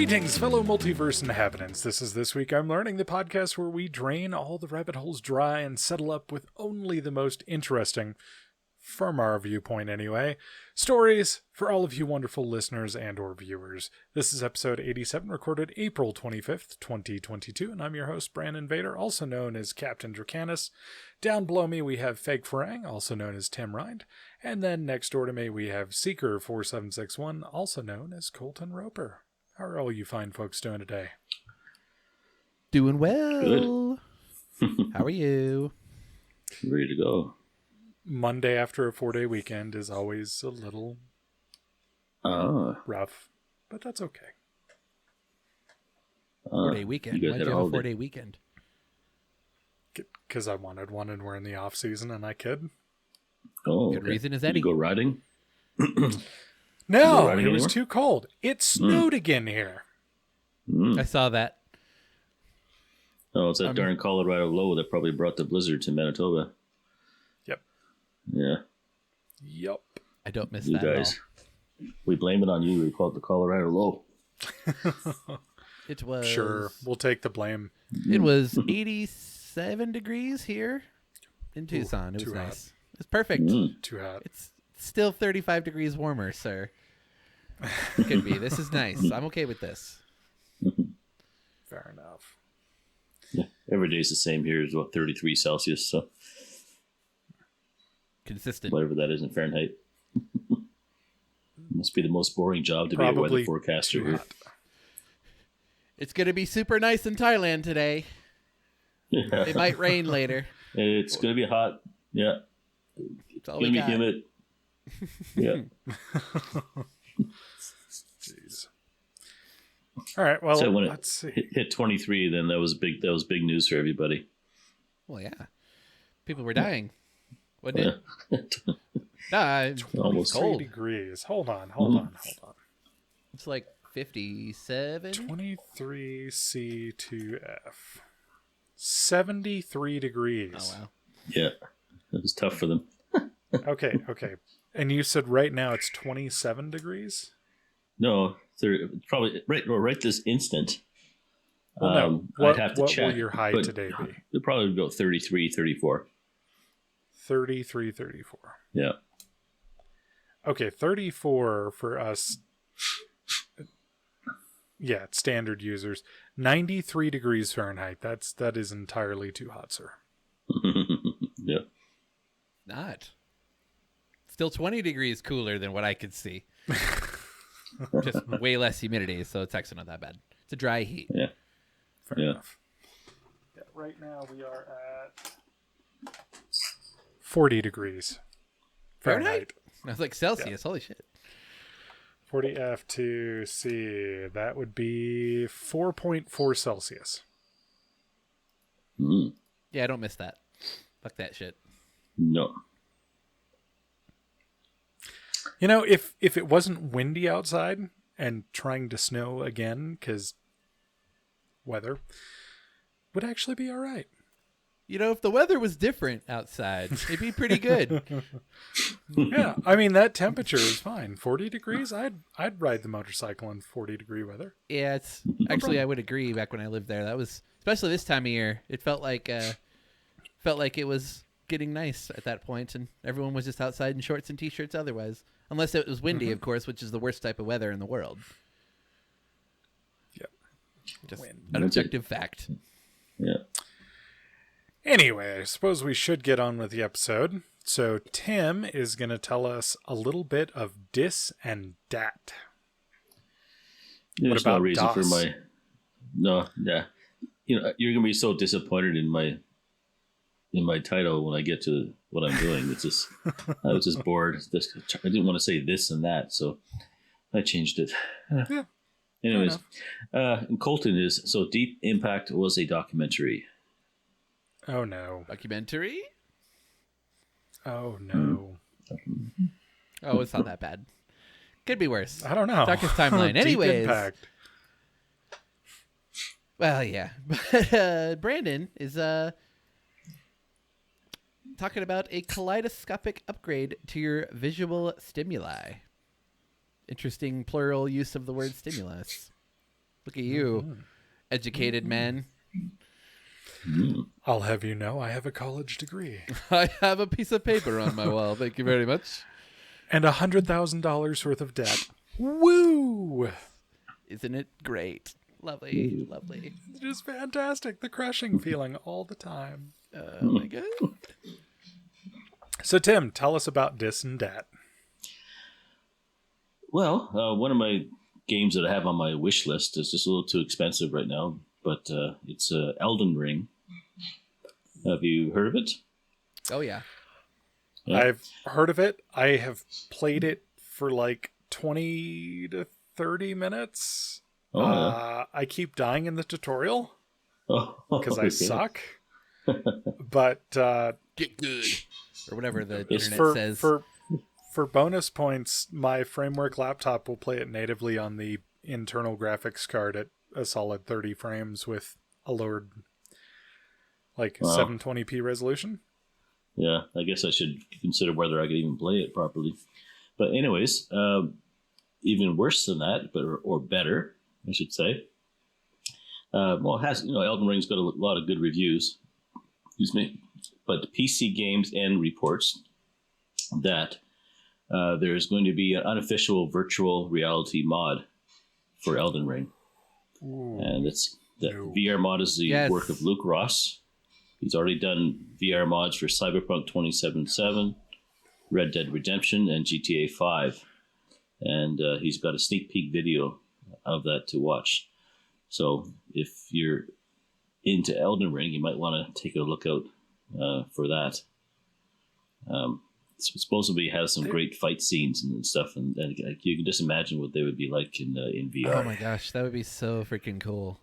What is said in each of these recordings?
Greetings, fellow multiverse inhabitants. This is This Week I'm Learning, the podcast where we drain all the rabbit holes dry and settle up with only the most interesting, from our viewpoint anyway, stories for all of you wonderful listeners and or viewers. This is episode 87, recorded April 25th, 2022, and I'm your host, Brandon Vader, also known as Captain Dracanis. Down below me we have Fake Farang, also known as Tim Rhind, and then next door to me we have Seeker4761, also known as Colton Roper. How are all you fine folks doing today? Doing well. Good. How are you? Ready to go. Monday after a 4-day weekend is always a little rough, but that's okay. 4-day weekend? Why did you have a 4-day weekend? Because I wanted one and we're in the off season and I could. Oh, good reason is Eddie. You go riding? No, it was too cold. It snowed again here. I saw that. Oh, it's that darn Colorado low that probably brought the blizzard to Manitoba. Yep. Yeah. Yep. I don't miss you that guys. At all. We blame it on you. We call it the Colorado low. It was... Sure, we'll take the blame. It was 87 degrees here in Tucson. It was nice. It's perfect. Too hot. It's still 35 degrees warmer, sir. Could be. This is nice. I'm okay with this. Fair enough. Yeah, every day's the same here. It's about 33 Celsius, so consistent. Whatever that is in Fahrenheit. Must be the most boring job to be a weather forecaster here. It's going to be super nice in Thailand today. Yeah. It might rain later. It's going to be hot. Yeah. It's all going to be humid. Yeah. Jeez. All right. Well, so when let's see. Hit 23, then that was big. That was big news for everybody. Well, yeah. People were dying. Wasn't it? Nah, almost cold. 3 degrees. Hold on. It's like 57. 23 C2F. 73 degrees. Oh, wow. Yeah. It was tough for them. Okay. And you said right now it's 27 degrees? No, probably right this instant. Well, no. I'd have to check. What will your high today be? It'll probably be about 33, 34. 33, 34. Yeah. Okay, 34 for us. Yeah, standard users. 93 degrees Fahrenheit. That is entirely too hot, sir. Yeah. Not. Still 20 degrees cooler than what I could see. Just way less humidity, so it's actually not that bad. It's a dry heat. Yeah. Fair enough. Yeah, right now we are at 40 degrees Fahrenheit. I was like Celsius. Yeah. Holy shit. 40 F2C. That would be 4.4 Celsius. Yeah, I don't miss that. Fuck that shit. No. You know, if it wasn't windy outside and trying to snow again, because weather, would actually be all right. You know, if the weather was different outside, it'd be pretty good. Yeah, I mean, that temperature is fine. 40 degrees, I'd ride the motorcycle in 40-degree weather. Yeah, it's actually, I would agree. Back when I lived there, that was, especially this time of year, it felt like it was getting nice at that point, and everyone was just outside in shorts and t-shirts otherwise. Unless it was windy, of course, which is the worst type of weather in the world. Yep. Just an objective fact. Yeah. Anyway, I suppose we should get on with the episode. So Tim is going to tell us a little bit of dis and dat. There's what about no reason DOS? for my... No, yeah. You know, you're going to be so disappointed in my title when I get to what I'm doing. It's just, I was just bored. I didn't want to say this and that, so I changed it. Yeah. Anyways, and Colton is, so Deep Impact was a documentary. Oh, no. Documentary? Oh, no. Oh, it's not that bad. Could be worse. I don't know. Darkest Timeline. Anyways. Deep Impact. Well, yeah. But Brandon is talking about a kaleidoscopic upgrade to your visual stimuli. Interesting plural use of the word stimulus. Look at you, educated man. I'll have you know I have a college degree. I have a piece of paper on my wall. Thank you very much. And $100,000 worth of debt. Woo! Isn't it great? Lovely, lovely. It is fantastic. The crushing feeling all the time. Oh my god. So, Tim, tell us about Dis and Dat. Well, one of my games that I have on my wish list is just a little too expensive right now, but it's Elden Ring. Have you heard of it? Oh yeah. Yeah. I've heard of it. I have played it for like 20 to 30 minutes. Oh, yeah. I keep dying in the tutorial Oh, because I okay. suck. But Get good. Or whatever the It's internet says. for bonus points, my Framework laptop will play it natively on the internal graphics card at a solid 30 frames with a lowered, like, Wow. 720p resolution. Yeah, I guess I should consider whether I could even play it properly. But anyways, even worse than that, or better, I should say. Well, it has, Elden Ring's got a lot of good reviews. Excuse me. But PC Games End reports that there's going to be an unofficial virtual reality mod for Elden Ring. Ooh. And the No. VR mod is the Yes. work of Luke Ross. He's already done VR mods for Cyberpunk 2077, Red Dead Redemption, and GTA 5. And he's got a sneak peek video of that to watch. So if you're into Elden Ring, you might want to take a look out for that. It's supposedly has some great fight scenes and stuff, and you can just imagine what they would be like in VR. Oh my gosh, that would be so freaking cool.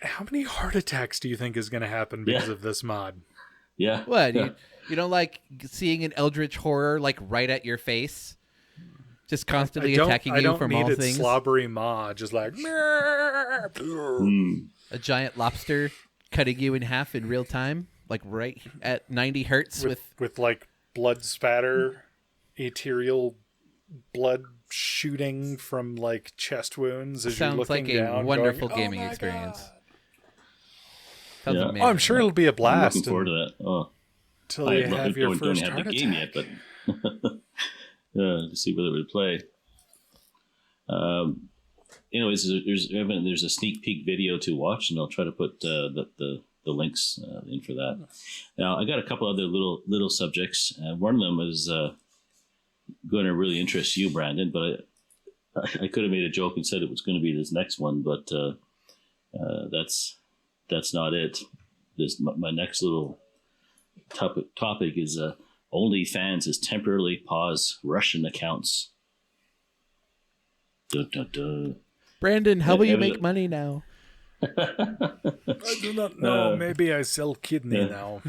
How many heart attacks do you think is going to happen because Yeah. of this mod? Yeah. What? Yeah. You don't like seeing an eldritch horror like right at your face? Just constantly attacking you from all need things? slobbery maw, just like... Hmm. A giant lobster cutting you in half in real time? Like right at 90 hertz with like blood spatter, arterial blood shooting from like chest wounds as you're Sounds looking like a down, wonderful going, gaming "Oh my experience." God." Sounds Yeah. amazing. Oh, I'm sure it'll be a I'm blast looking forward to that. Oh, until you have your don't first have heart the attack. game yet, but to see whether it would play. Anyways, there's a sneak peek video to watch, and I'll try to put the links in for that. Now, I got a couple other little subjects. One of them is going to really interest you, Brandon, but I could have made a joke and said it was going to be this next one, but that's not it. My next little topic is OnlyFans has temporarily paused Russian accounts. Dun, dun, dun. Brandon, how will you Yeah, make money now? I do not know. Maybe I sell kidney now.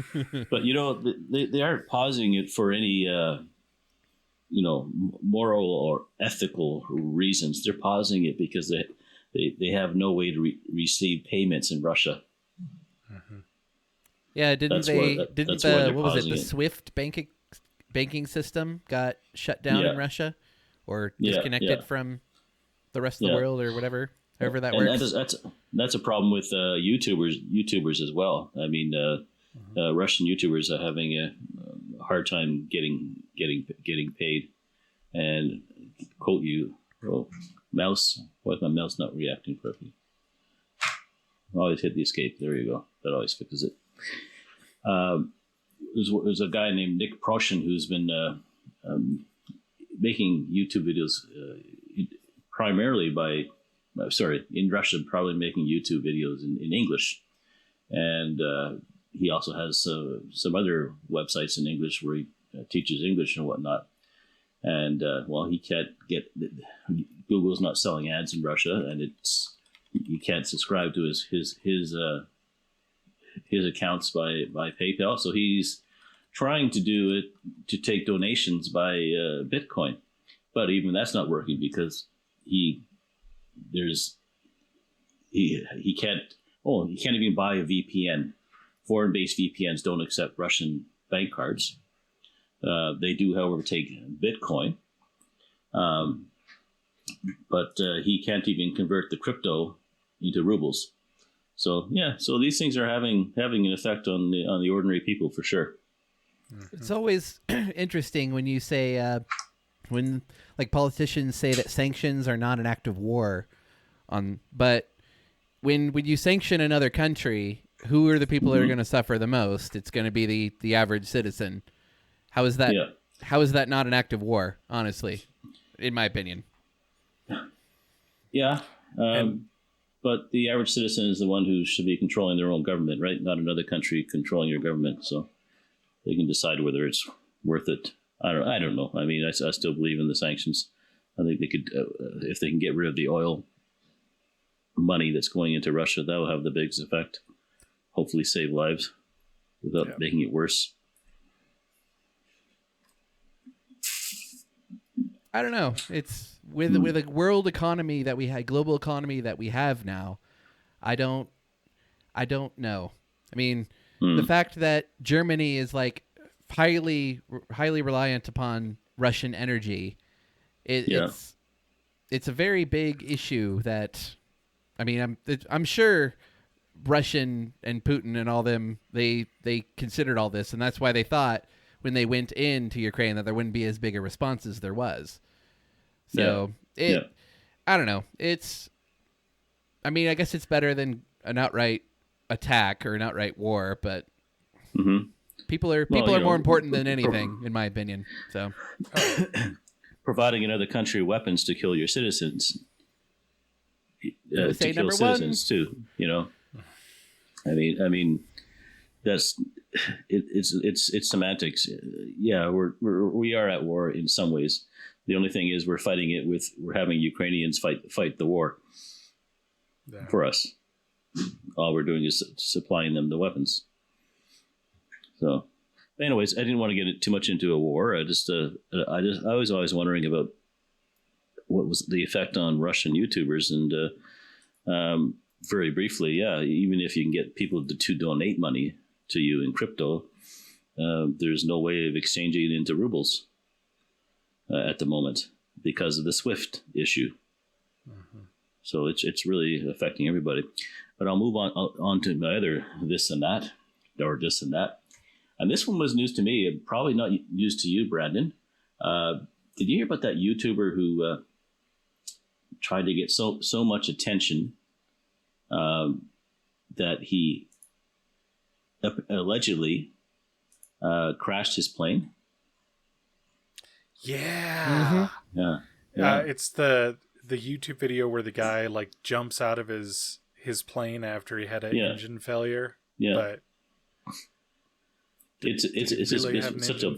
But they aren't pausing it for any moral or ethical reasons. They're pausing it because they have no way to receive payments in Russia. Yeah, didn't That's why they're what was it? pausing The it. SWIFT banking system got shut down Yeah. in Russia, or Yeah, disconnected yeah. from the rest of the Yeah. world, or whatever, however that And works. that's a problem with YouTubers as well. I mean, Russian YouTubers are having a hard time getting paid. And quote you, mouse. Why is my mouse not reacting correctly? Always hit the escape. There you go. That always fixes it. There's a guy named Nick Proshin who's been making YouTube videos primarily in Russia, probably making YouTube videos in English. And he also has some other websites in English where he teaches English and whatnot. And he can't get Google's not selling ads in Russia, and you can't subscribe to his accounts by PayPal. So he's trying to do it to take donations by Bitcoin, but even that's not working because he can't even buy a VPN. Foreign-based VPNs don't accept Russian bank cards. They do, however, take Bitcoin. but he can't even convert the crypto into rubles. So yeah, so these things are having an effect on the ordinary people for sure. It's always interesting when you say when like politicians say that sanctions are not an act of war but when you sanction another country, who are the people that are going to suffer the most? It's going to be the average citizen. How is that? Yeah. How is that not an act of war? Honestly, in my opinion. Yeah, but the average citizen is the one who should be controlling their own government, right? Not another country controlling your government, so they can decide whether it's worth it. I don't know. I mean, I still believe in the sanctions. I think they could, if they can get rid of the oil money that's going into Russia, that will have the biggest effect. Hopefully, save lives without making it worse. I don't know. It's with a world economy that we had, global economy that we have now. I don't know. I mean, the fact that Germany is like highly reliant upon Russian energy, it's a very big issue. That, I mean, I'm sure Russian and Putin and all them they considered all this, and that's why they thought when they went into Ukraine that there wouldn't be as big a response as there was. So I don't know. I mean, I guess it's better than an outright attack or an outright war, but people are more important than anything, in my opinion. So providing another country weapons to kill your citizens, to kill citizens too. You know, I mean, that's it's semantics. Yeah, we are at war in some ways. The only thing is we're having Ukrainians fight the war for us. All we're doing is supplying them the weapons. So, anyways, I didn't want to get too much into a war. I was always wondering about what was the effect on Russian YouTubers, and very briefly, even if you can get people to donate money to you in crypto, there's no way of exchanging it into rubles at the moment because of the SWIFT issue. So it's really affecting everybody. But I'll move on to my other this and that. And this one was news to me, probably not news to you, Brandon. Did you hear about that YouTuber who tried to get so much attention that he allegedly crashed his plane? Yeah. Yeah. It's the YouTube video where the guy like jumps out of his plane after he had an engine failure. Yeah. But it's such a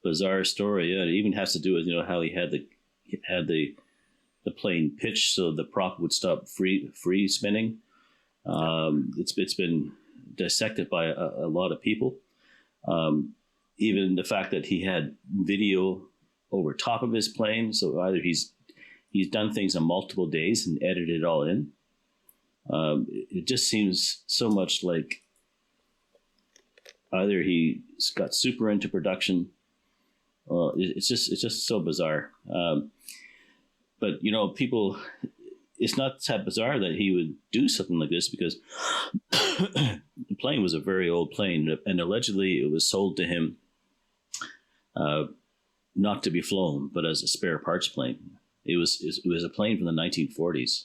bizarre story. Yeah, it even has to do with how he had the plane pitched so the prop would stop free spinning. It's been dissected by a lot of people. Even the fact that he had video over top of his plane, so either he's done things on multiple days and edited it all in. It just seems so much like either he's got super into production. It's just so bizarre. But people, it's not that bizarre that he would do something like this because the plane was a very old plane, and allegedly it was sold to him not to be flown, but as a spare parts plane. It was a plane from the 1940s,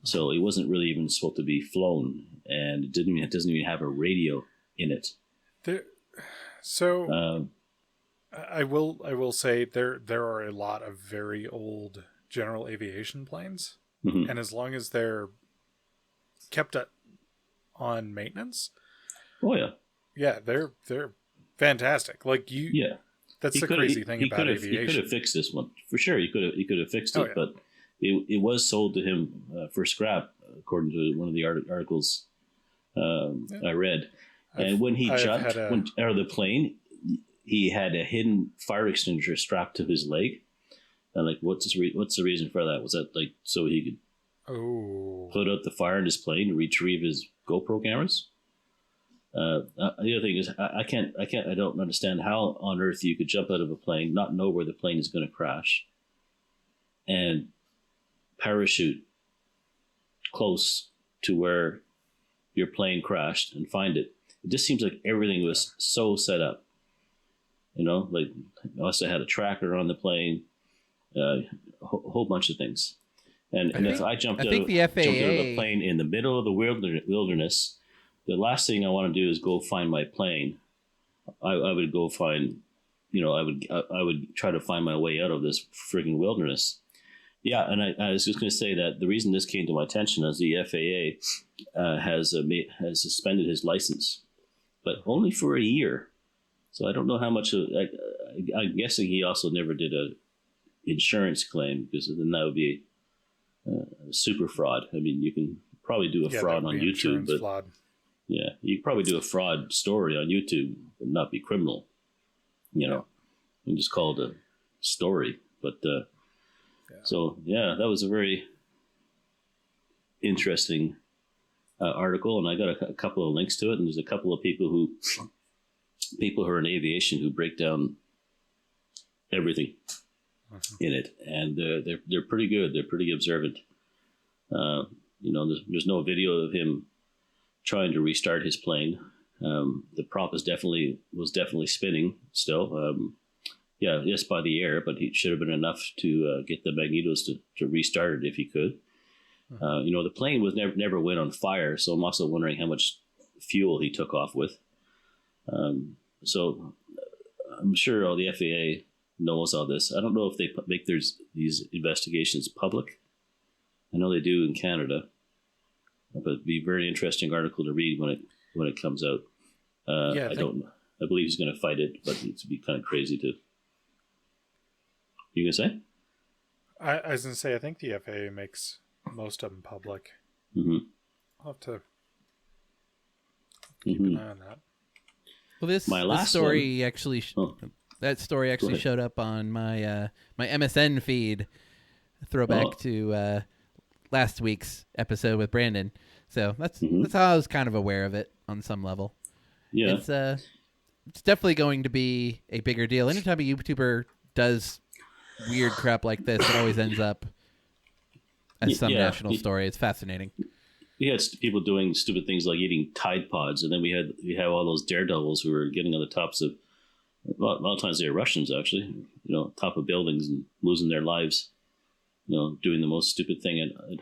so it wasn't really even supposed to be flown, and it doesn't even have a radio in it. I will say there are a lot of very old general aviation planes, and as long as they're kept on maintenance, they're fantastic. Like that's the crazy thing about aviation. He could have fixed this one for sure. He could have fixed it, but it was sold to him for scrap, according to one of the articles I read. And when he jumped out of the plane, he had a hidden fire extinguisher strapped to his leg. And like, what's the reason for that? Was that like so he could put out the fire in his plane and retrieve his GoPro cameras? The other thing is, I don't understand how on earth you could jump out of a plane, not know where the plane is going to crash, and parachute close to where your plane crashed and find it. It just seems like everything was so set up. Like must have had a tracker on the plane, a whole bunch of things. And if I jumped out of the plane in the middle of the wilderness, the last thing I want to do is go find my plane. I would go find, I would try to find my way out of this frigging wilderness. Yeah, and I was just going to say that the reason this came to my attention is the FAA has suspended his license, but only for a year. So I don't know how much. I'm guessing he also never did a insurance claim, because then that would be super fraud. I mean, you can probably do a fraud on YouTube, but fraud. Yeah, you could probably do a fraud story on YouTube and not be criminal. You can just call it a story. But so yeah, that was a very interesting article, and I got a couple of links to it. And there's a couple of people who are in aviation who break down everything in it, and they're pretty good. They're pretty observant. There's no video of him trying to restart his plane. The prop was definitely spinning still. Yes, by the air, but it should have been enough to get the magnetos to restart it if he could. The plane was never went on fire, so I'm also wondering how much fuel he took off with. So I'm sure all the FAA knows all this. I don't know if they make these investigations public. I know they do in Canada, but it'd be a very interesting article to read when it comes out. I believe he's going to fight it, but it'd be kind of crazy to. You gonna say? I was gonna say I think the FAA makes most of them public. Mm-hmm. I'll have to keep an eye on that. Well, this story actually showed up on my my MSN feed. Throwback to last week's episode with Brandon. So that's how I was kind of aware of it on some level. Yeah, it's definitely going to be a bigger deal. Anytime a YouTuber does weird crap like this, it always ends up as some national story. It's fascinating. We had people doing stupid things like eating Tide Pods, and then we have all those daredevils who were getting on the tops of, a lot of times they were Russians actually, top of buildings and losing their lives, doing the most stupid thing at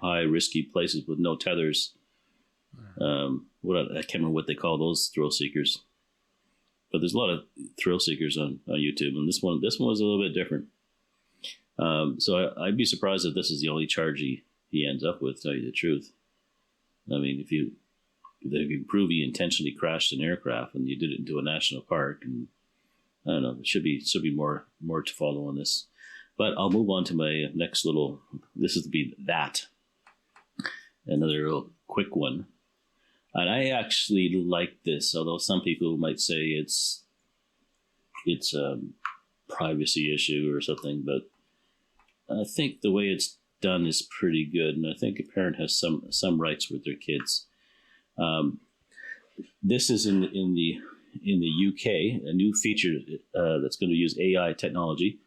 high risky places with no tethers. I can't remember what they call those thrill seekers, but there's a lot of thrill seekers on YouTube, and this one was a little bit different. So I'd be surprised if this is the only charge he ends up with, to tell you the truth. I mean, if they can prove he intentionally crashed an aircraft and you did it into a national park, and I don't know, there should be more to follow on this. But I'll move on to my next little. This is to be another real quick one, and I actually like this, although some people might say it's a privacy issue or something, but I think the way it's done is pretty good, and I think a parent has some rights with their kids. This is in the UK, a new feature that's going to use AI technology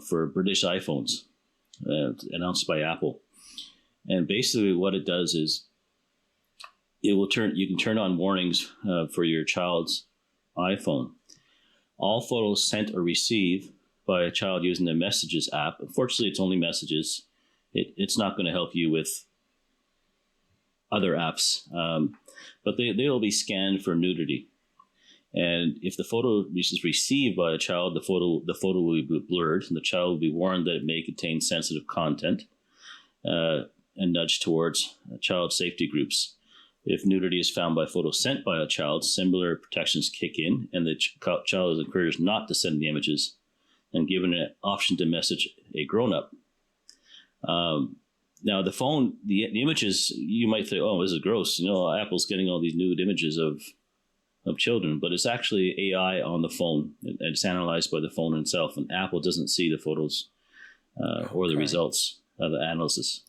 for British iPhones, announced by Apple. And basically, what it does is you can turn on warnings for your child's iPhone. All photos sent or received by a child using the Messages app. Unfortunately, it's only Messages. It's not going to help you with other apps, but they will be scanned for nudity. And if the photo is received by a child, the photo will be blurred, and the child will be warned that it may contain sensitive content, and nudged towards child safety groups. If nudity is found by photos sent by a child, similar protections kick in, and the child is encouraged not to send the images, and given an option to message a grown-up. Now, the phone, the images, you might think, oh, this is gross. Apple's getting all these nude images of children, but it's actually AI on the phone. It's analyzed by the phone itself, and Apple doesn't see the photos or the results of the analysis.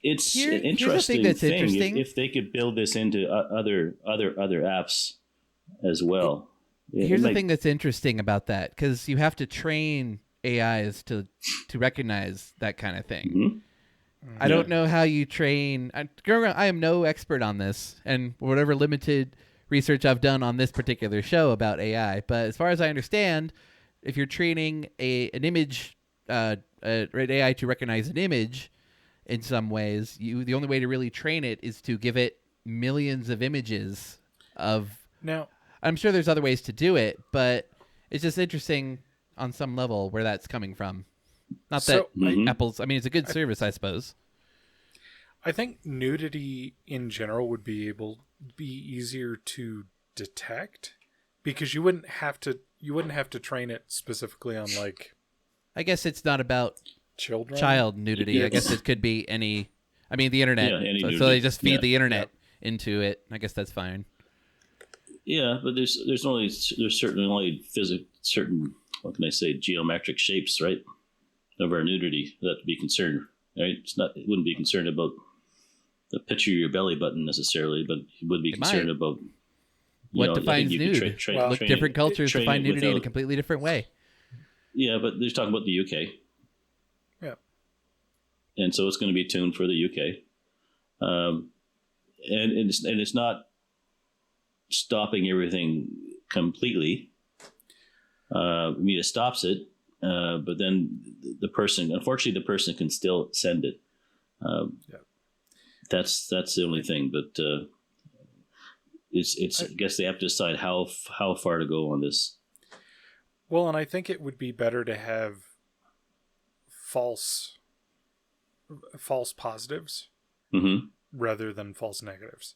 It's an interesting thing if they could build this into other apps as well. Here's the thing that's interesting about that, because you have to train AIs to recognize that kind of thing. Mm-hmm. I don't know how you train. I am no expert on this, and whatever limited research I've done on this particular show about AI. But as far as I understand, if you're training an image, AI to recognize an image, in some ways, the only way to really train it is to give it millions of images of. Now, I'm sure there's other ways to do it, but it's just interesting on some level where that's coming from. Not that Apple's. I mean, it's a good service, I suppose. I think nudity in general would be easier to detect because you wouldn't have to train it specifically on like. I guess it's not about child nudity. Yes. I guess it could be any. I mean, the internet. Yeah, so they just feed the internet into it. I guess that's fine. Yeah, but there's certainly only certain, what can I say, geometric shapes, right, of our nudity that to be concerned, right? It wouldn't be concerned about the picture of your belly button necessarily, but it would be concerned about what defines nude. Different cultures define nudity in a completely different way. Yeah, but they're talking about the UK. Yeah. And so it's going to be tuned for the UK. And it's not stopping everything completely. I mean, it stops it, but then unfortunately, the person can still send it. That's the only thing. But I guess they have to decide how far to go on this. Well, and I think it would be better to have false positives rather than false negatives.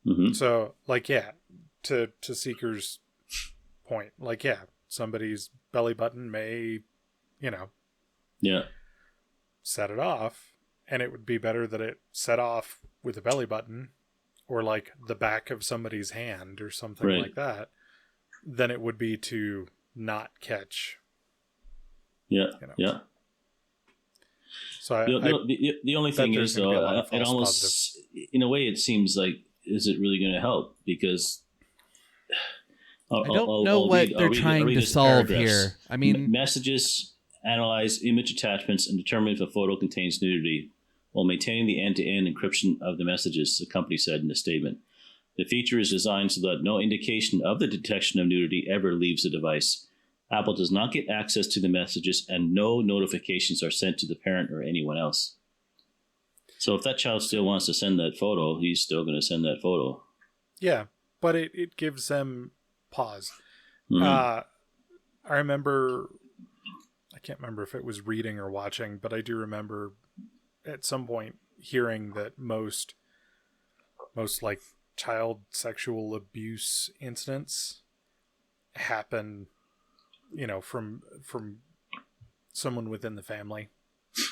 Mm-hmm. So, like, to Seeker's point, like, somebody's belly button may, set it off, and it would be better that it set off with a belly button or like the back of somebody's hand or something like that than it would be to not catch. Yeah. So the only thing is, though, it almost positives. In a way it seems like, is it really going to help? Because I don't know what they're trying to solve here. I mean, messages analyze image attachments and determine if a photo contains nudity while maintaining the end-to-end encryption of the messages, the company said in a statement. The feature is designed so that no indication of the detection of nudity ever leaves the device. Apple does not get access to the messages, and no notifications are sent to the parent or anyone else. So if that child still wants to send that photo, he's still going to send that photo. Yeah, but it gives them pause. Mm-hmm. I remember, I can't remember if it was reading or watching, but I do remember at some point hearing that most like child sexual abuse incidents happen, from someone within the family,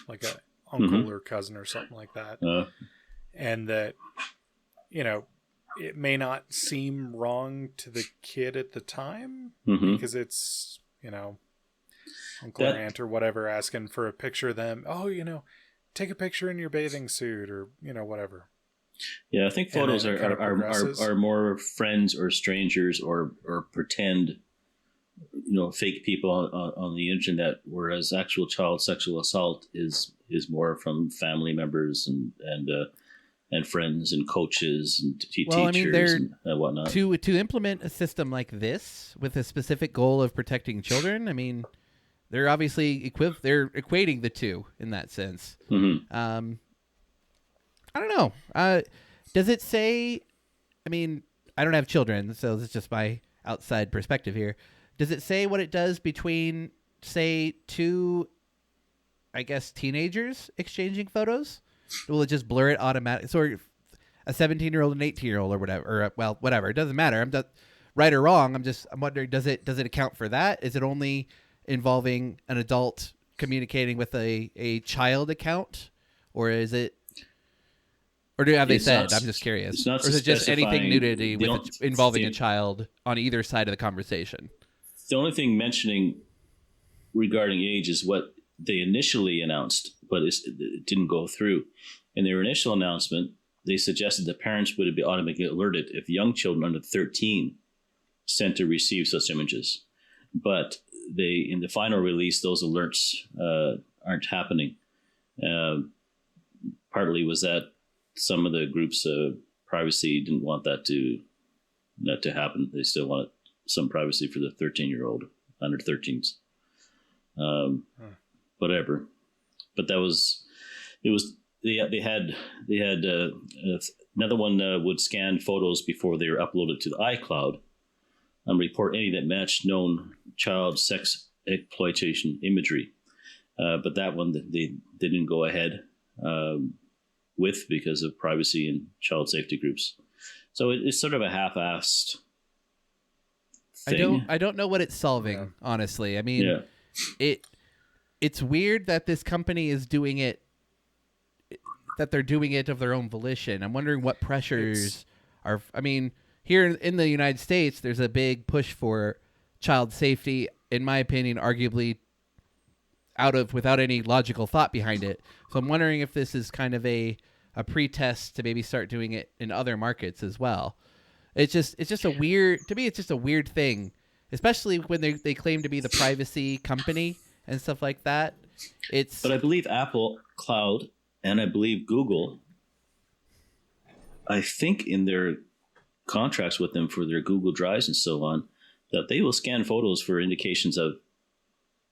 like a uncle or cousin or something like that. And that, it may not seem wrong to the kid at the time because it's, uncle or aunt or whatever asking for a picture of them. Oh, take a picture in your bathing suit or, whatever. Yeah, I think photos are more friends or strangers or pretend, fake people on the internet, whereas actual child sexual assault is more from family members and friends and coaches and teachers and whatnot. To implement a system like this with a specific goal of protecting children, I mean, they're obviously they're equating the two in that sense. Mm-hmm. I don't know. Does it say? I mean, I don't have children, so this is just my outside perspective here. Does it say what it does between, say, two, I guess, teenagers exchanging photos? Will it just blur it automatically? So a 17-year-old and 18-year-old or whatever, or whatever. It doesn't matter. I'm just right or wrong. I'm wondering, does it account for that? Is it only involving an adult communicating with a child account, or is it? Or have they said? I'm just curious. Or is it just anything nudity involving a child on either side of the conversation? The only thing mentioning regarding age is what they initially announced, but it didn't go through. In their initial announcement, they suggested that parents would be automatically alerted if young children under 13 sent or received such images. But in the final release, those alerts aren't happening. Partly was that some of the groups' privacy didn't want that to happen. They still wanted some privacy for the 13-year-old under 13s. Whatever, but they had another one would scan photos before they were uploaded to the iCloud and report any that matched known child sex exploitation imagery. But that one they didn't go ahead with because of privacy and child safety groups. So it's sort of a half-assed thing. I don't know what it's solving, honestly. I mean, it's weird that this company is doing it, that they're doing it of their own volition. I'm wondering what pressures are. I mean, here in the United States, there's a big push for child safety, in my opinion, arguably without any logical thought behind it. So I'm wondering if this is kind of a pretest to maybe start doing it in other markets as well. It's just a weird, to me, it's just a weird thing, especially when they claim to be the privacy company and stuff like that. But I believe Apple Cloud and I believe Google, I think in their contracts with them for their Google Drives and so on, that they will scan photos for indications of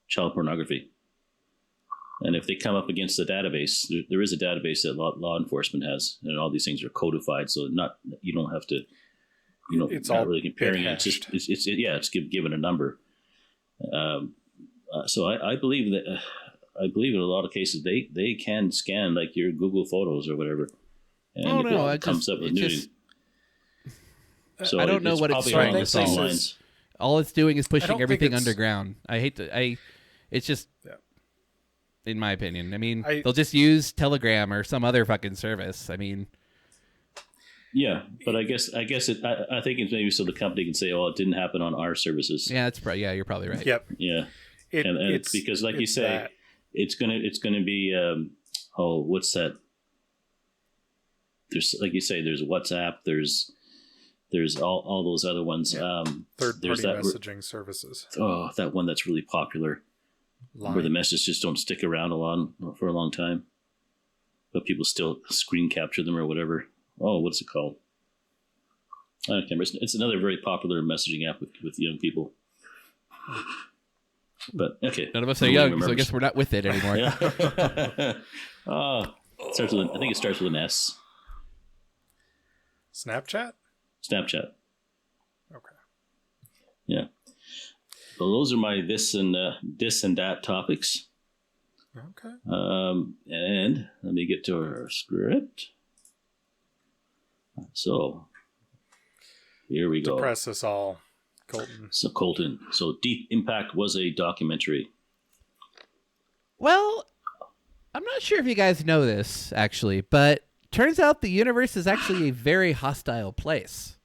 child pornography. And if they come up against the database, there is a database that law enforcement has, and all these things are codified, so you don't have to, it's not really comparing it. It's given a number. So I believe that in a lot of cases they can scan like your Google Photos or whatever, and it comes up with nudity. So I don't know what it's trying to solve. All it's doing is pushing everything underground. It's just, in my opinion. I mean, they'll just use Telegram or some other fucking service. I mean, yeah, but I guess I think it's maybe so the company can say, "Oh, it didn't happen on our services." Yeah, you're probably right. Yep. Yeah, and it's because, like you say, it's gonna be what's that? There's, like you say, there's WhatsApp. There's all those other ones. Third-party messaging services. Oh, that one that's really popular, where the messages just don't stick around for a long time, but people still screen capture them or whatever. Oh, what's it called? I can't remember. It's another very popular messaging app with young people. But okay, none of us are young, so I guess we're not with it anymore. Yeah. I think it starts with an S. Snapchat. Okay. Yeah. So those are my this and that topics. Okay. And let me get to our script. So here we go. Depress us all, Colton. So Deep Impact was a documentary. Well, I'm not sure if you guys know this, actually, but turns out the universe is actually a very hostile place.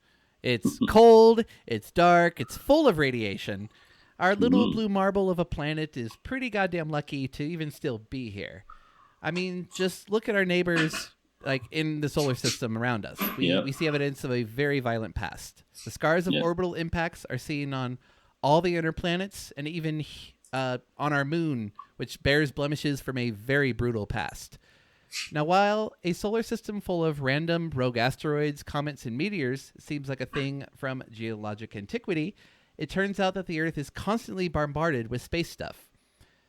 It's cold, it's dark, it's full of radiation. Our little blue marble of a planet is pretty goddamn lucky to even still be here. I mean, just look at our neighbors, like in the solar system around us. We see evidence of a very violent past. The scars of orbital impacts are seen on all the inner planets and even on our moon, which bears blemishes from a very brutal past. Now, while a solar system full of random rogue asteroids, comets, and meteors seems like a thing from geologic antiquity, it turns out that the Earth is constantly bombarded with space stuff.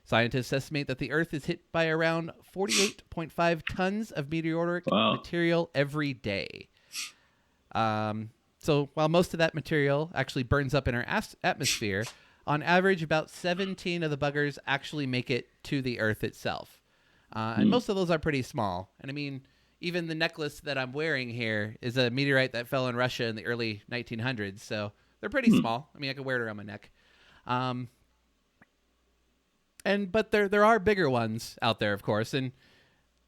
Scientists estimate that the Earth is hit by around 48.5 tons of meteoric material every day. So while most of that material actually burns up in our atmosphere, on average, about 17 of the buggers actually make it to the Earth itself. And most of those are pretty small. And I mean, even the necklace that I'm wearing here is a meteorite that fell in Russia in the early 1900s. So they're pretty small. I mean, I could wear it around my neck. But there are bigger ones out there, of course, and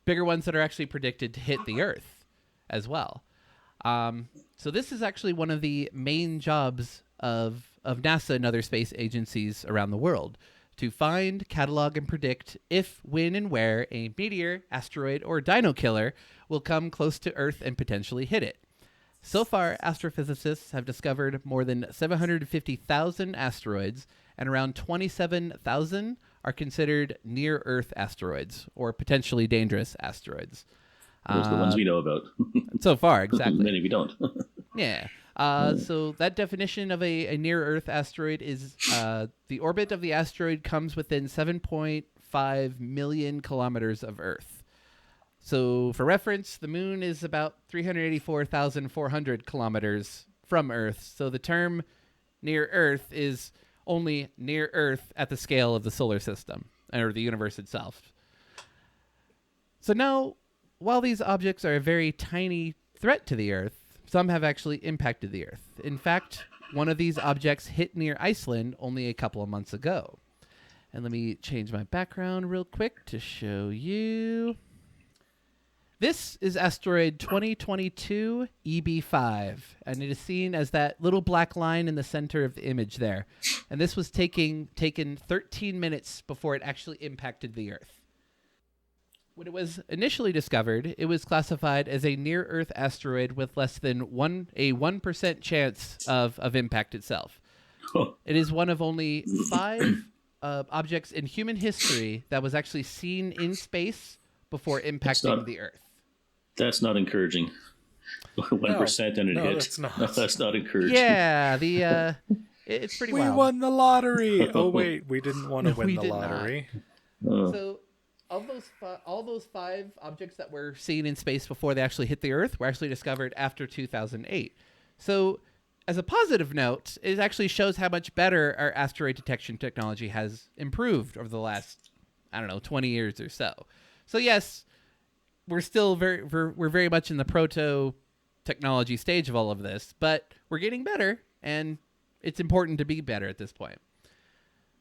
bigger ones that are actually predicted to hit the Earth as well. So this is actually one of the main jobs of NASA and other space agencies around the world, to find, catalog, and predict if, when, and where a meteor, asteroid, or dino killer will come close to Earth and potentially hit it. So far, astrophysicists have discovered more than 750,000 asteroids and around 27,000 are considered near-Earth asteroids or potentially dangerous asteroids. Those are the ones we know about. So far, exactly. Many we don't. Yeah. So that definition of a near-Earth asteroid is the orbit of the asteroid comes within 7.5 million kilometers of Earth. So for reference, the moon is about 384,400 kilometers from Earth. So the term near Earth is only near Earth at the scale of the solar system or the universe itself. So now, while these objects are a very tiny threat to the Earth, some have actually impacted the Earth. In fact, one of these objects hit near Iceland only a couple of months ago. And let me change my background real quick to show you. This is asteroid 2022 EB5, and it is seen as that little black line in the center of the image there. And this was taken 13 minutes before it actually impacted the Earth. When it was initially discovered, it was classified as a near-Earth asteroid with less than 1% chance of impact itself. It is one of only 5 objects in human history that was actually seen in space before impacting the Earth. That's not encouraging. 1% and it hit. That's not encouraging. Yeah, it's pretty wild. We won the lottery. Oh wait, we didn't want to win the lottery. So, all those 5 objects that were seen in space before they actually hit the Earth were actually discovered after 2008. So, as a positive note, it actually shows how much better our asteroid detection technology has improved over the last, 20 years or so. So yes, we're still very much in the proto technology stage of all of this, but we're getting better, and it's important to be better at this point.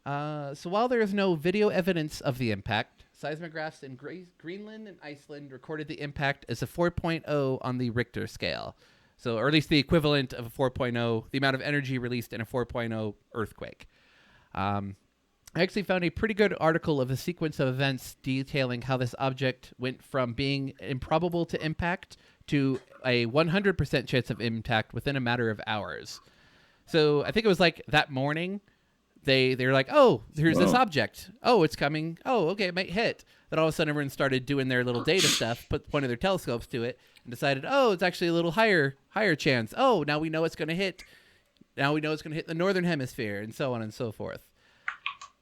So while there is no video evidence of the impact, seismographs in Greenland and Iceland recorded the impact as a 4.0 on the Richter scale. So, or at least the equivalent of a 4.0, the amount of energy released in a 4.0 earthquake. I actually found a pretty good article of a sequence of events detailing how this object went from being improbable to impact to a 100% chance of impact within a matter of hours. So I think it was like that morning, they're like, oh, here's this object. Oh, it's coming. Oh, okay, it might hit. Then all of a sudden everyone started doing their little data stuff, pointed their telescopes to it, and decided, oh, it's actually a little higher chance. Oh, now we know it's going to hit. Now we know it's going to hit the northern hemisphere, and so on and so forth.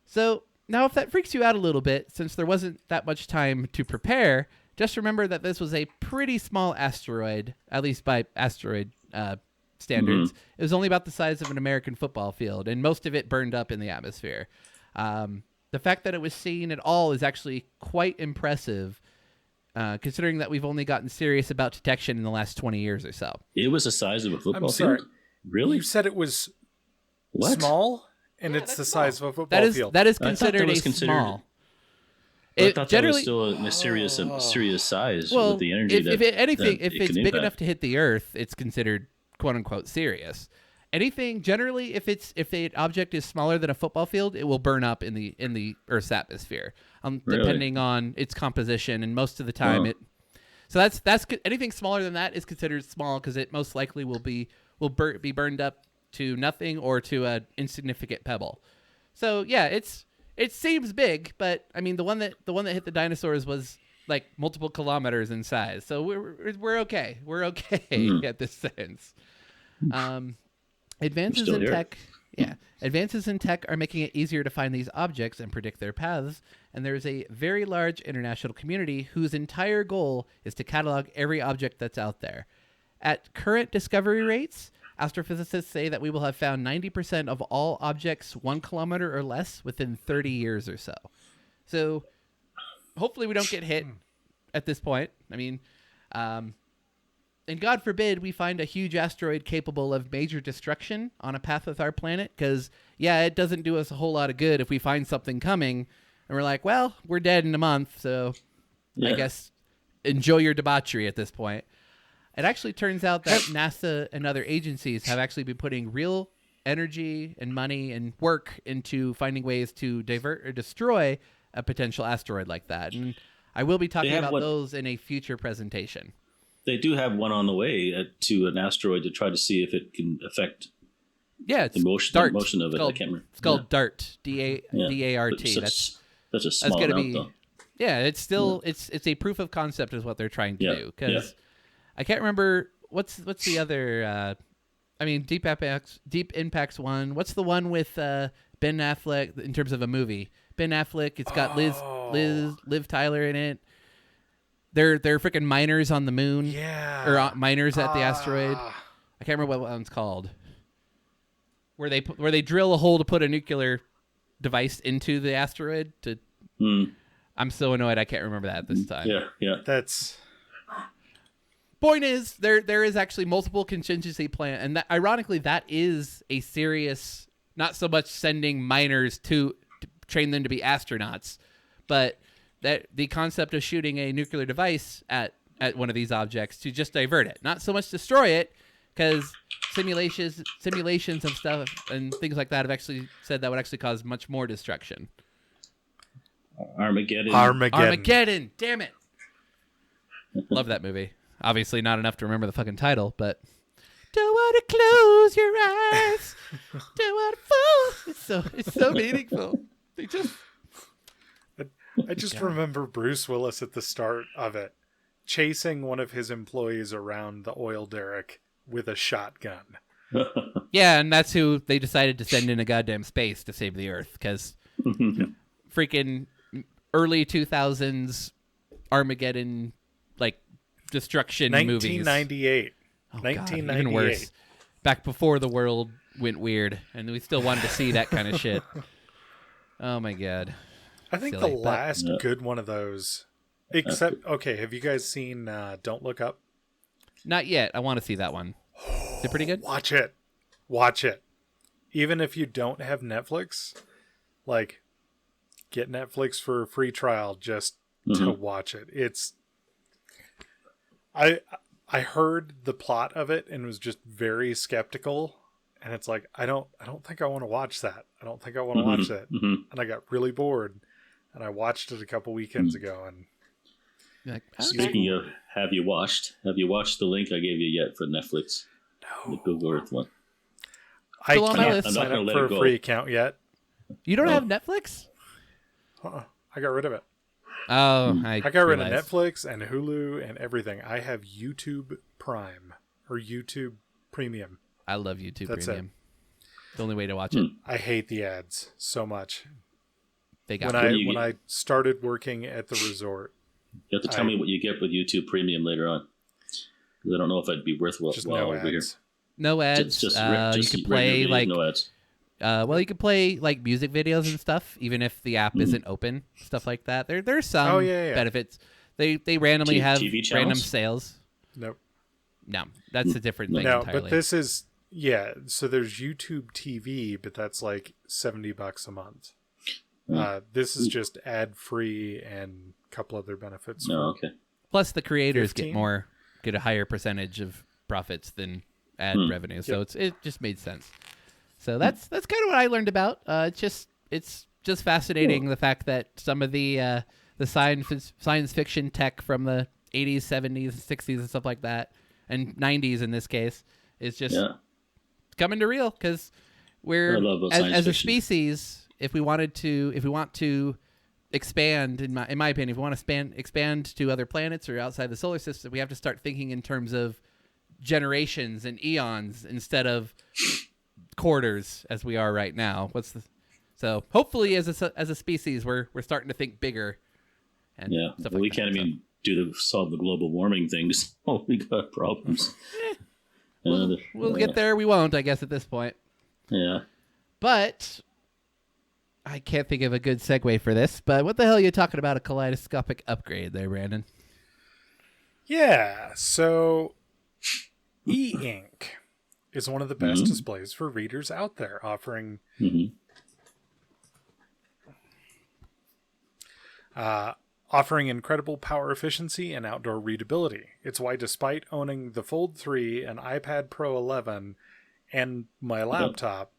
So now if that freaks you out a little bit, since there wasn't that much time to prepare, just remember that this was a pretty small asteroid, at least by asteroid standards. Mm-hmm. It was only about the size of an American football field, and most of it burned up in the atmosphere. The fact that it was seen at all is actually quite impressive, considering that we've only gotten serious about detection in the last 20 years or so. It was the size of a football field? Really? You said it was small? And it's the size of a football field. That is considered small. I thought that was still a serious size with the energy. If it's big enough to hit the Earth, it's considered "quote unquote" serious. Anything generally, if the object is smaller than a football field, it will burn up in the Earth's atmosphere, depending on its composition, and most of the time So that's anything smaller than that is considered small because it most likely will be burned up to nothing or to an insignificant pebble. So yeah, it seems big, but I mean the one that hit the dinosaurs was like multiple kilometers in size. So we're okay. We're okay at this sense. Advances in tech are making it easier to find these objects and predict their paths, and there is a very large international community whose entire goal is to catalog every object that's out there. At current discovery rates, astrophysicists say that we will have found 90% of all objects 1 kilometer or less within 30 years or so. So hopefully we don't get hit at this point. I mean, and God forbid we find a huge asteroid capable of major destruction on a path with our planet, because, yeah, it doesn't do us a whole lot of good if we find something coming and we're like, well, we're dead in a month, so I guess enjoy your debauchery at this point. It actually turns out that NASA and other agencies have actually been putting real energy and money and work into finding ways to divert or destroy a potential asteroid like that. And I will be talking about those in a future presentation. They do have one on the way to an asteroid to try to see if it can affect Yeah, it's the motion, DART. The motion of it. I can't remember. It's called DART. D-A-R-T. That's a small got to amount, be. though. Yeah, it's still it's a proof of concept is what they're trying to do. Because I can't remember what's the other. I mean, Deep Impact's one. What's the one with Ben Affleck in terms of a movie? Ben Affleck. It's got Liv Tyler in it. They're freaking miners on the moon. Yeah. Or miners at the asteroid. I can't remember what one's called. Where they drill a hole to put a nuclear device into the asteroid to. I'm so annoyed I can't remember that this time. Yeah. That's. Point is, there is actually multiple contingency plan, and that, ironically, that is a serious. Not so much sending miners to train them to be astronauts, but that the concept of shooting a nuclear device at one of these objects to just divert it, not so much destroy it, because simulations of stuff and things like that have actually said that would actually cause much more destruction. Armageddon. Damn it. Love that movie. Obviously not enough to remember the fucking title, but don't want to close your eyes. Don't want to fall. It's so meaningful. I just remember Bruce Willis at the start of it chasing one of his employees around the oil derrick with a shotgun. Yeah, and that's who they decided to send into goddamn space to save the Earth, because freaking early 2000s Armageddon, like, destruction 1998. movies. 1998. God, even worse. Back before the world went weird, and we still wanted to see that kind of shit. Oh my god. I think the last good one of those, except, okay, have you guys seen Don't Look Up? Not yet. I want to see that one. Is it pretty good? Watch it. Even if you don't have Netflix, like, get Netflix for a free trial just to watch it. It's, I heard the plot of it and was just very skeptical, and it's like, I don't think I want to watch that. I don't think I want to watch that. And I got really bored, and I watched it a couple weekends ago. And like, speaking of, have you watched the link I gave you yet for Netflix? No. The Google Earth one. I can't sign up for a free account yet. You don't have Netflix? I got rid of it. Oh, I got rid of Netflix and Hulu and everything. I have YouTube Prime or YouTube Premium. I love YouTube That's Premium. It's the only way to watch it. I hate the ads so much. They got when I started working at the resort. You have to tell me what you get with YouTube Premium later on, because I don't know if I'd be worthwhile over here. No ads. You can play like no ads. You can play like music videos and stuff, even if the app isn't open. Stuff like that. There's some benefits. They randomly have TV random sales. Nope. No, that's a different thing. No, entirely. but this is so there's YouTube TV, but that's like $70 a month. This is just ad free and a couple other benefits. Okay. Plus, the creators get a higher percentage of profits than ad revenue, so it just made sense. So that's kind of what I learned about. It's just fascinating the fact that some of the science fiction tech from the 80s, 70s, 60s, and stuff like that, and 90s in this case, is just coming to real, because we're as a species. If we want to expand, in my opinion, if we want to expand to other planets or outside the solar system, we have to start thinking in terms of generations and eons instead of quarters as we are right now. So hopefully as a species we're starting to think bigger. And stuff like we that, can't even solve the global warming things. Oh, we got problems. We'll get there. We won't, I guess, at this point. Yeah. But I can't think of a good segue for this, but what the hell are you talking about, a kaleidoscopic upgrade there, Brandon? Yeah, so e-ink is one of the best displays for readers out there, offering incredible power efficiency and outdoor readability. It's why, despite owning the Fold 3, an iPad Pro 11, and my laptop,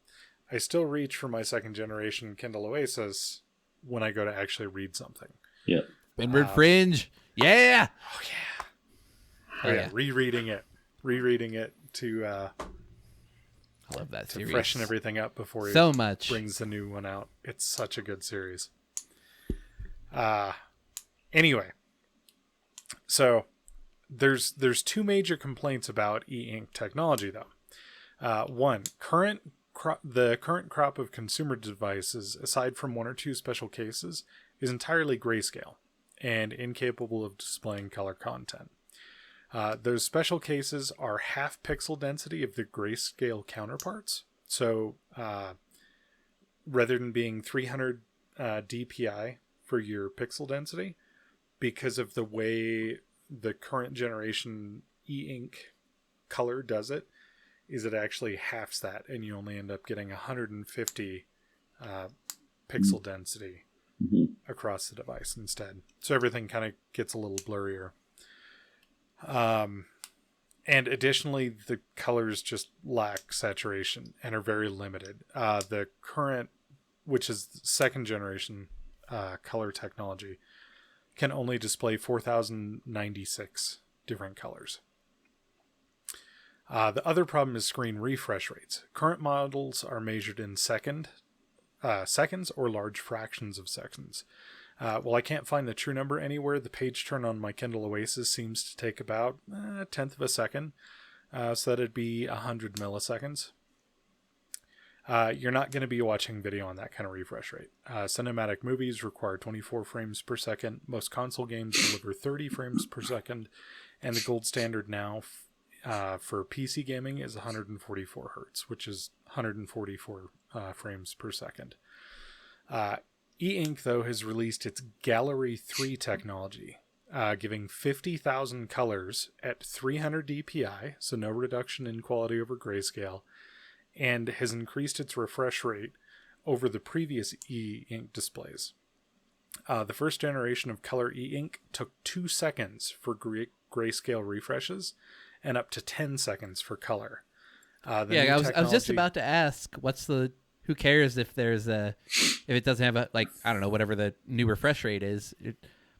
I still reach for my second generation Kindle Oasis when I go to actually read something. Yeah. Windward Fringe. Yeah. Oh yeah. Rereading it to I love that to series. freshen everything up before he so much brings the new one out. It's such a good series. Anyway, so there's two major complaints about e-ink technology, though. One, the current crop of consumer devices, aside from one or two special cases, is entirely grayscale and incapable of displaying color content. Those special cases are half pixel density of the grayscale counterparts. So rather than being 300 dpi for your pixel density, because of the way the current generation e-ink color does it, is it actually halves that, and you only end up getting 150 pixel density across the device instead. So everything kind of gets a little blurrier. And additionally, the colors just lack saturation and are very limited. The current, which is second generation color technology, can only display 4,096 different colors. The other problem is screen refresh rates. Current models are measured in seconds or large fractions of seconds. Well, I can't find the true number anywhere. The page turn on my Kindle Oasis seems to take about a tenth of a second. So that'd be 100 milliseconds. You're not going to be watching video on that kind of refresh rate. Cinematic movies require 24 frames per second. Most console games deliver 30 frames per second. And the gold standard now for PC gaming is 144 hertz, which is 144 frames per second. E-Ink, though, has released its Gallery 3 technology, giving 50,000 colors at 300 dpi, so no reduction in quality over grayscale, and has increased its refresh rate over the previous e-ink displays. The first generation of color e-ink took 2 seconds for grayscale refreshes and up to 10 seconds for color. I was just about to ask, who cares if it doesn't have I don't know, whatever the new refresh rate is.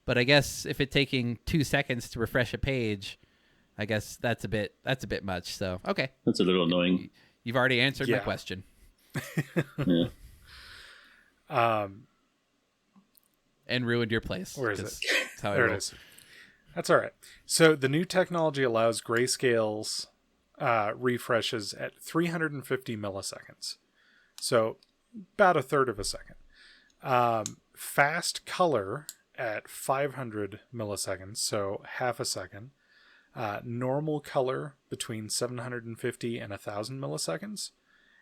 But I guess if it's taking 2 seconds to refresh a page, I guess that's a bit much. So, okay. That's a little annoying. You've already answered my question. Yeah. And ruined your place. Where is it? That's how there it is. That's all right. So the new technology allows grayscales refreshes at 350 milliseconds. So about a third of a second. Fast color at 500 milliseconds, so half a second. Normal color between 750 and 1,000 milliseconds.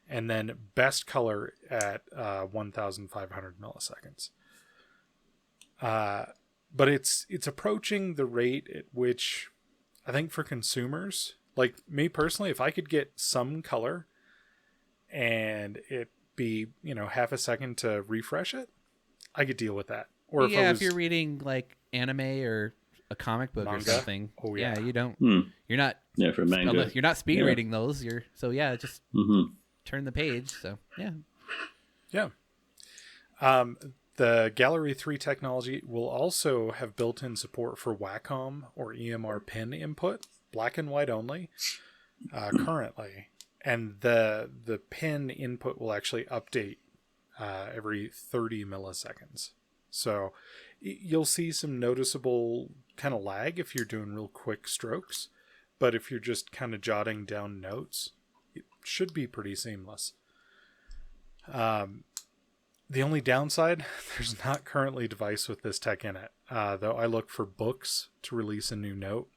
And then best color at 1,500 milliseconds. But it's approaching the rate at which, I think for consumers, like me personally, if I could get some color and it be, half a second to refresh it, I could deal with that. Or if you're reading like anime or a comic book manga, or something, you don't, you're not, for manga, you're not speed reading those. Just turn the page. So yeah. The Gallery 3 technology will also have built-in support for Wacom or EMR pin input, black and white only, currently. And the pin input will actually update every 30 milliseconds. So you'll see some noticeable kind of lag if you're doing real quick strokes. But if you're just kind of jotting down notes, it should be pretty seamless. The only downside, there's not currently a device with this tech in it, though I look for books to release a new note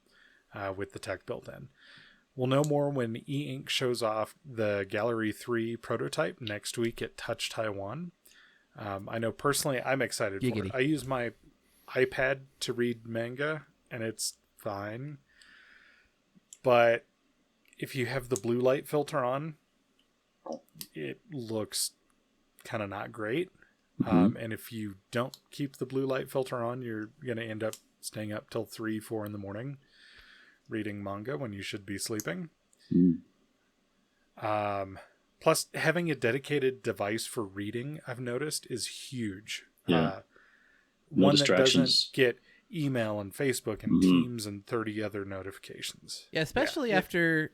with the tech built in. We'll know more when E-Ink shows off the Gallery 3 prototype next week at Touch Taiwan. I know personally I'm excited for it. I use my iPad to read manga, and it's fine. But if you have the blue light filter on, it looks kind of not great. And if you don't keep the blue light filter on, you're going to end up staying up till 3-4 in the morning reading manga when you should be sleeping. Plus, having a dedicated device for reading, I've noticed, is huge. No one that distractions. doesn't get email and Facebook and Teams and 30 other notifications. Yeah, especially after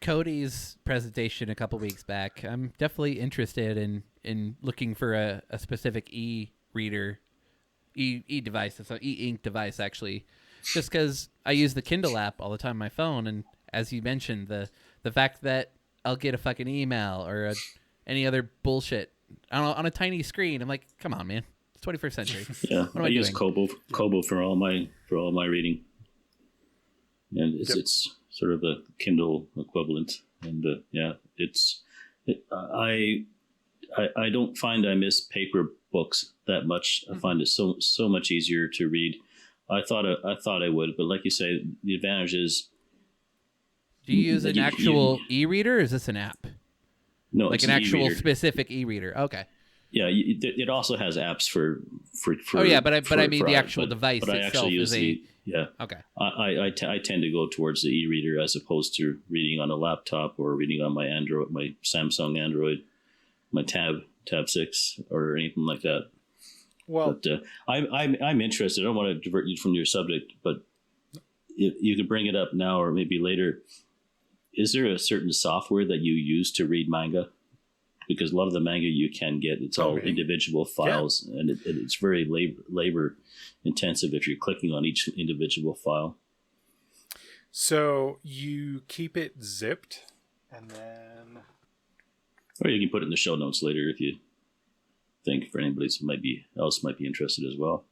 Cody's presentation a couple weeks back, I'm definitely interested in looking for a specific e-reader, e-device, so e-ink device actually, just because I use the Kindle app all the time on my phone, and as you mentioned, the fact that I'll get a fucking email or any other bullshit on a tiny screen, I'm like, come on, man, it's 21st century. Yeah, I use Kobo for all my reading, and it's sort of a Kindle equivalent, and I don't find I miss paper books that much. I find it so much easier to read. I thought I would, but like you say, the advantage is. Do you use an actual e-reader, or is this an app? No, like it's an actual e-reader. Specific e-reader. Okay. Yeah, it also has apps for. Oh yeah, but I mean the actual device but I itself actually use is a. Yeah. Okay. I tend to go towards the e-reader as opposed to reading on a laptop or reading on my Android, my Samsung Android, my Tab 6 or anything like that. Well, but I'm interested. I don't want to divert you from your subject, but if you could bring it up now or maybe later. Is there a certain software that you use to read manga? Because a lot of the manga you can get, it's all individual files, and it's very labor intensive if you're clicking on each individual file. So you keep it zipped, and then... Or you can put it in the show notes later if you think for anybody else might be interested as well.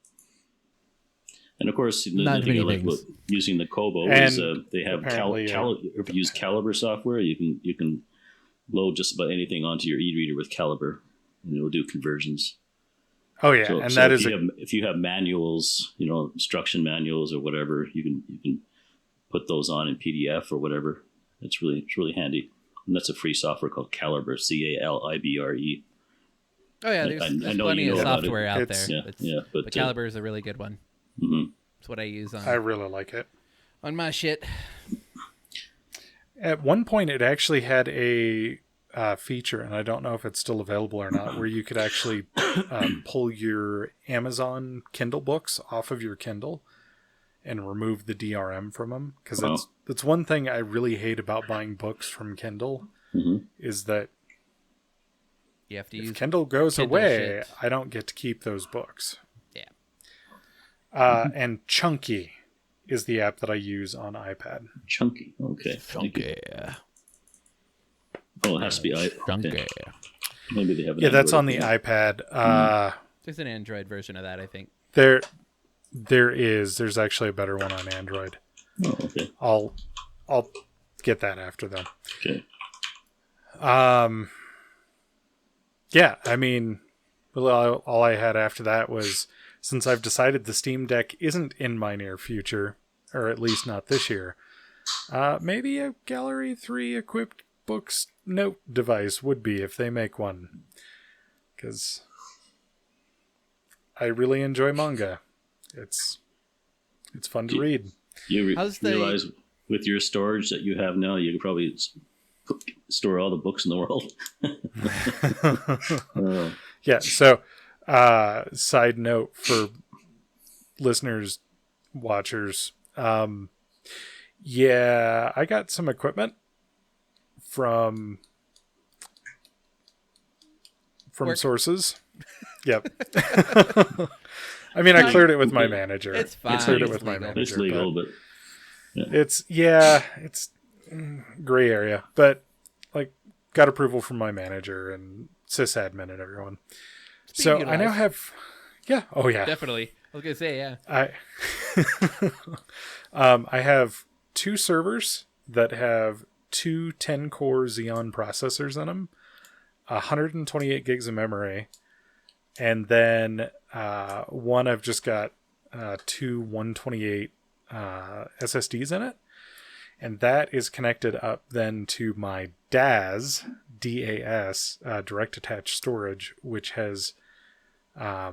And of course, the thing I like about using the Kobo is they have if you use Caliber software, you can load just about anything onto your e-reader with Caliber, and it'll do conversions. Oh yeah, so that is if you have manuals, instruction manuals or whatever, you can put those on in PDF or whatever. It's really handy, and that's a free software called Caliber, Calibre. Oh yeah, there's plenty of software out there. But Caliber is a really good one. Mm-hmm. That's what I use on. I really like it on my shit. At one point, it actually had a feature, and I don't know if it's still available or not, where you could actually pull your Amazon Kindle books off of your Kindle and remove the DRM from them. Because that's one thing I really hate about buying books from Kindle, is that you have to if use Kindle goes away, shit. I don't get to keep those books. Yeah. And Chunky is the app that I use on iPad. Chunky, okay. Chunky. Oh, it has to be Chunky. Okay. Maybe they have. That's on the iPad. There's an Android version of that, I think. There is. There's actually a better one on Android. Oh, okay. I'll get that after them. Okay. Yeah, I mean, well, all I had after that was, since I've decided the Steam Deck isn't in my near future, or at least not this year, maybe a Gallery 3 equipped books note device would be if they make one. Because I really enjoy manga. It's fun to read. You realize with your storage that you have now, you could probably store all the books in the world. Yeah, so side note for listeners, watchers, yeah, I got some equipment from sources. Yep. I mean, I cleared it with my manager. It's fine. I cleared it with my manager. It's legal, but yeah. It's gray area, but like got approval from my manager and sysadmin and everyone. So I now have, oh yeah, definitely. I was gonna say, yeah. I have 2 servers that have 2 10-core Xeon processors in them, 128 gigs of memory, and then one I've just got 2 128 SSDs in it, and that is connected up then to my DAS direct attached storage, which has I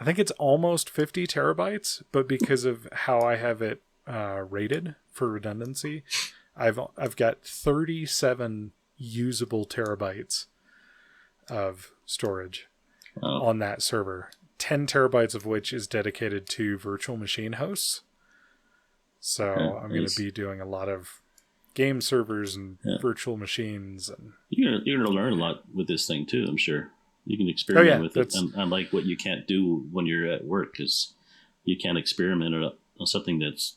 think it's almost 50 terabytes, but because of how I have it rated for redundancy, I've got 37 usable terabytes of storage on that server. 10 terabytes of which is dedicated to virtual machine hosts. So I'm going to be doing a lot of game servers and virtual machines. And you're gonna learn a lot with this thing too. I'm sure you can experiment with it, unlike what you can't do when you're at work, because you can't experiment on something that's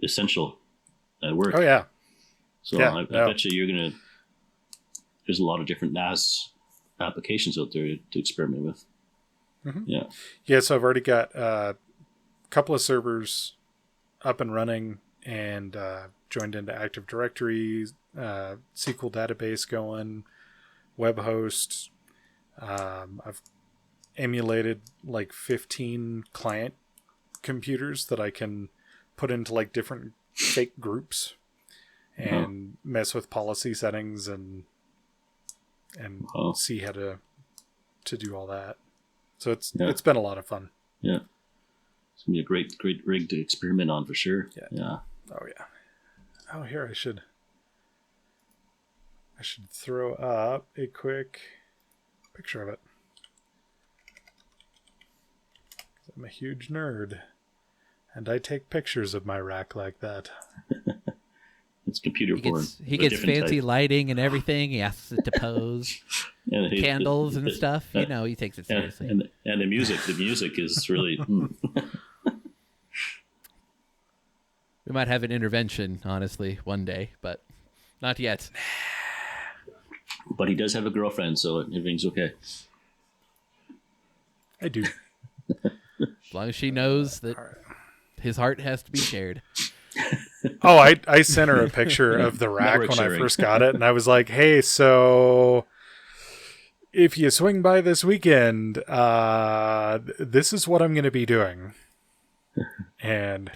essential at work. Oh yeah. So I bet you there's a lot of different NAS applications out there to experiment with. Mm-hmm. Yeah. Yeah. So I've already got a couple of servers up and running, and joined into Active Directory, SQL database going, web host. I've emulated like 15 client computers that I can put into like different fake groups and mess with policy settings and see how to do all that. So it's been a lot of fun. Yeah. It's gonna be a great rig to experiment on for sure. Yeah. Oh yeah. Oh, here I should throw up a quick picture of it. I'm a huge nerd, and I take pictures of my rack like that. It's computer porn. He gets fancy lighting and everything. He asks it to pose. Candles and stuff. He takes it seriously. And the music is really... We might have an intervention, honestly, one day, but not yet. But he does have a girlfriend, so everything's okay. I do. As long as she knows that his heart has to be shared. Oh, I sent her a picture of the rack when I first got it, and I was like, hey, so if you swing by this weekend, this is what I'm going to be doing. And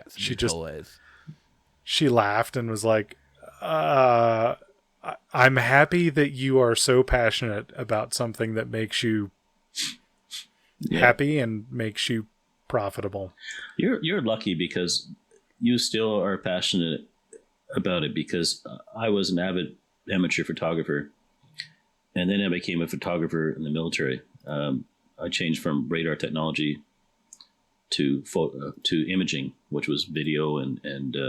she laughed and was like, I'm happy that you are so passionate about something that makes you happy and makes you profitable. You're lucky because you still are passionate about it, because I was an avid amateur photographer, and then I became a photographer in the military. I changed from radar technology to imaging, which was video and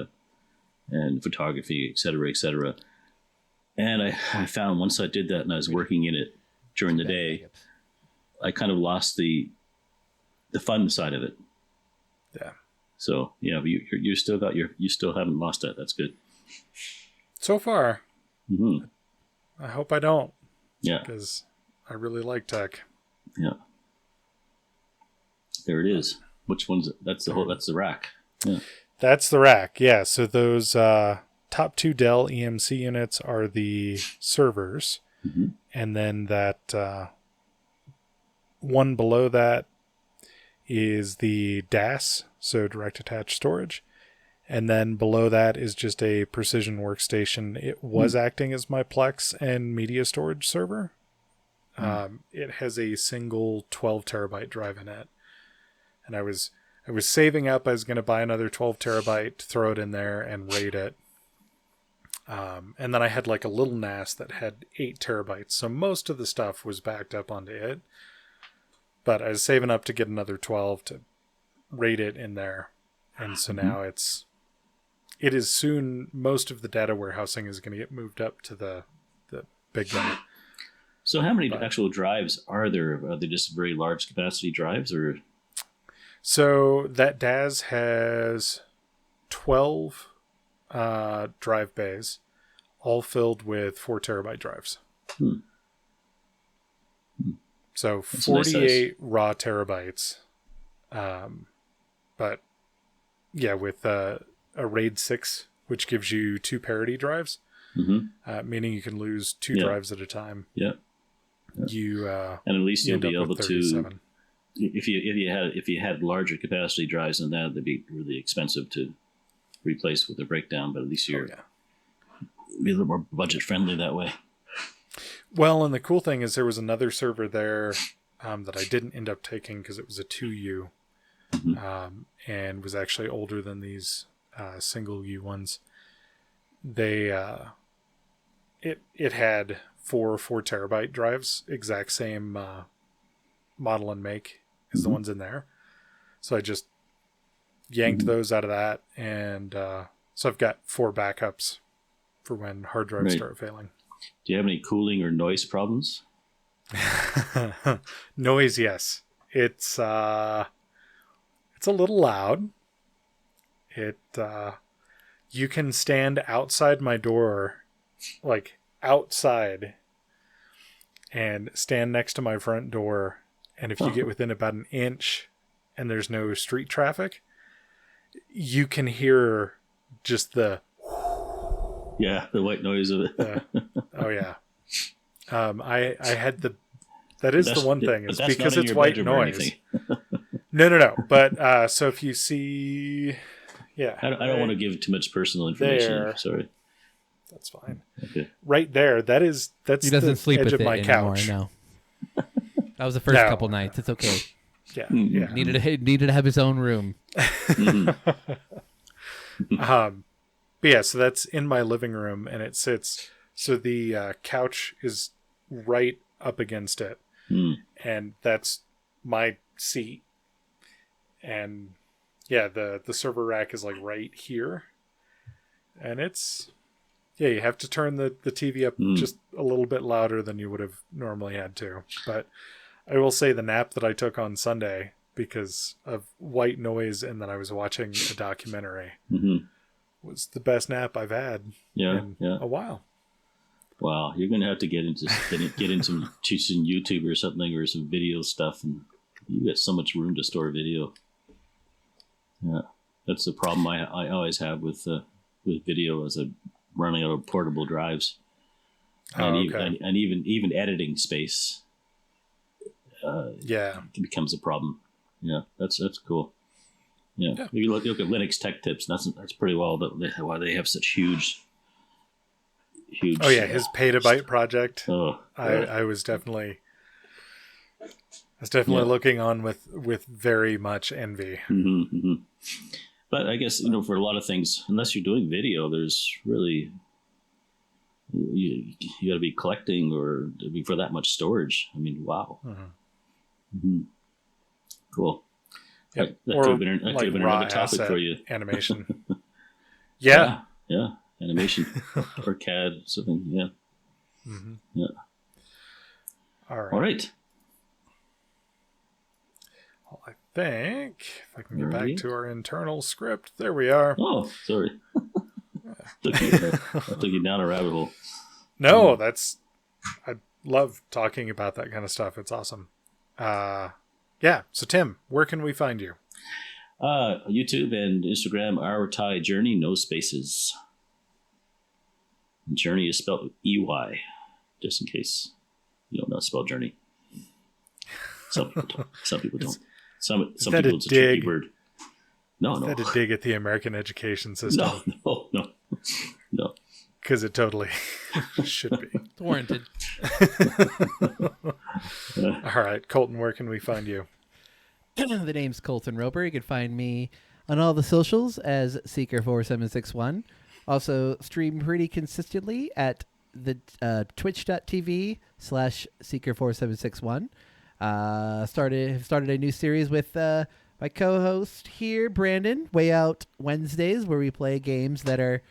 photography, et cetera, et cetera. And I found once I did that and I was working in it during the day, I kind of lost the fun side of it. Yeah. So you still haven't lost that. That's good. So far. Mm-hmm. I hope I don't. Yeah. Because I really like tech. Yeah. There it is. Which one's it? That's the rack. Yeah. That's the rack. Yeah. So those top two Dell EMC units are the servers. Mm-hmm. And then that one below that is the DAS, so direct attached storage. And then below that is just a precision workstation. It was acting as my Plex and media storage server. It has a single 12 terabyte drive in it. And I was saving up. I was going to buy another 12 terabyte, throw it in there and RAID it. And then I had like a little NAS that had 8 terabytes. So most of the stuff was backed up onto it. But I was saving up to get another 12 to RAID it in there. And so now it is soon, most of the data warehousing is going to get moved up to the big one. So how many actual drives are there? Are they just very large capacity drives, or? So that DAS has 12 drive bays, all filled with 4 terabyte drives. So that's 48 raw terabytes. But yeah, with a RAID 6, which gives you 2 parity drives, meaning you can lose 2 drives at a time. Yeah. And at least you'll be able to, if you had larger capacity drives than that, they'd be really expensive to replace with a breakdown, but at least you're be a little more budget friendly that way. Well, and the cool thing is there was another server there that I didn't end up taking because it was a 2U and was actually older than these single U ones. They it had 4 terabyte drives, exact same model and make as the ones in there. So I just yanked those out of that, and so I've got 4 backups for when hard drives Right. start failing. Do you have any cooling or noise problems? Noise, yes. It's a little loud. You can stand outside my door, like outside, and stand next to my front door, and if you get within about an inch and there's no street traffic, you can hear just the Yeah, the white noise of it. oh yeah. I had that is the one thing, but is that's because not in it's your white bedroom or noise. anything. No. But so if you see, yeah, I don't want to give too much personal information. There. Sorry. That's fine. Okay. Right there, that's He doesn't the sleep edge with of it my anymore. couch. No. That was the first No. couple nights. It's okay. Yeah, Mm-hmm. yeah. Needed to have his own room. But yeah, so that's in my living room, and it sits. So the couch is right up against it, and that's my seat. And yeah, the server rack is like right here, and you have to turn the TV up just a little bit louder than you would have normally had to. But I will say the nap that I took on Sunday because of white noise and then I was watching a documentary was the best nap I've had in a while. Wow, you're gonna have to get into some YouTube or something, or some video stuff, and you got so much room to store video. Yeah, that's the problem I always have with video, is I'm running out of portable drives, and even editing space. It becomes a problem. Yeah, that's cool. Yeah. If you look at Linux Tech Tips, that's pretty well why they have such huge. Oh yeah, his petabyte project. I was definitely looking on with very much envy. But I guess for a lot of things, unless you're doing video, there's really you got to be collecting or for that much storage. I mean, wow. Cool. Yep. That could have been another topic for you. Animation. Yeah. Animation or CAD, something. Yeah. Yeah. All right. Well, I think if I can get back to our internal script, there we are. Oh, sorry. took you down a rabbit hole. No, I love talking about that kind of stuff. It's awesome. So Tim, where can we find you? YouTube and Instagram, Our Thai Journey, no spaces. Journey is spelled with EY, just in case you don't know how to spell journey. Some people don't. Some people it's a tricky word. No. Is that a dig at the American education system? No. Because it totally should be. It's warranted. All right, Colton, where can we find you? The name's Colton Roper. You can find me on all the socials as Seeker4761. Also stream pretty consistently at the twitch.tv/Seeker4761. Started a new series with my co-host here, Brandon, Way Out Wednesdays, where we play games that are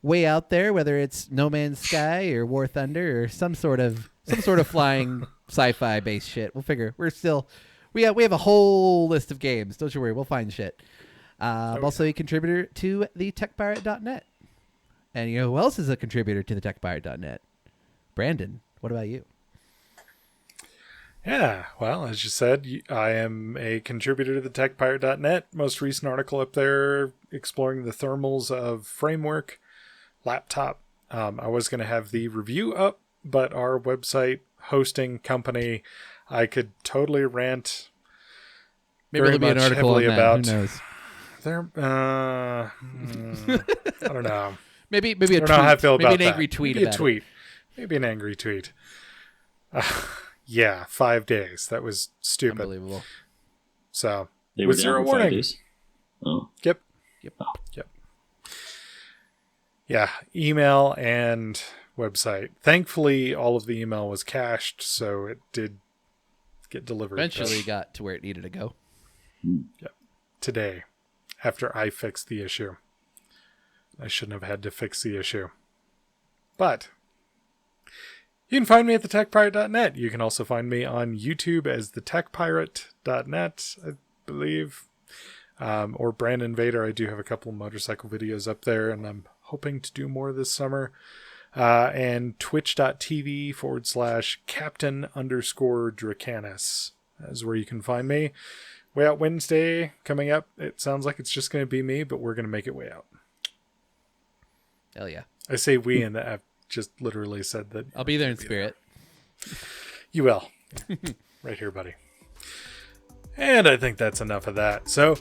way out there, whether it's No Man's Sky or War Thunder or some sort of flying sci-fi based shit. We'll figure. We have a whole list of games. Don't you worry, we'll find shit. I'm also a contributor to the techpirate.net. And you know who else is a contributor to the techpirate.net? Brandon, what about you? Yeah, well, as you said, I am a contributor to the techpirate.net. Most recent article up there exploring the thermals of Framework laptop. I was going to have the review up, but our website hosting company, I could totally rant. Maybe there'll be an article on that. About who knows? I don't know. Maybe a tweet. I don't know how I feel about an angry that. tweet Maybe about a tweet. Maybe an angry tweet. Yeah, 5 days. That was stupid. Unbelievable. So, they were with down zero for 5 warning. days. Oh. Yep. Yeah, email and website. Thankfully, all of the email was cached, so it did get delivered. Eventually got to where it needed to go. Yep. Today, after I fixed the issue. I shouldn't have had to fix the issue. But you can find me at thetechpirate.net. You can also find me on YouTube as thetechpirate.net, I believe. Or Brandon Vader. I do have a couple of motorcycle videos up there, and I'm hoping to do more this summer. And twitch.tv/captain_Dracanis is where you can find me. Way Out Wednesday coming up. It sounds like it's just going to be me, but we're going to make it way out. Hell yeah. I say we, and I've just literally said that. I'll be there in spirit. You will. Right here, buddy. And I think that's enough of that. So,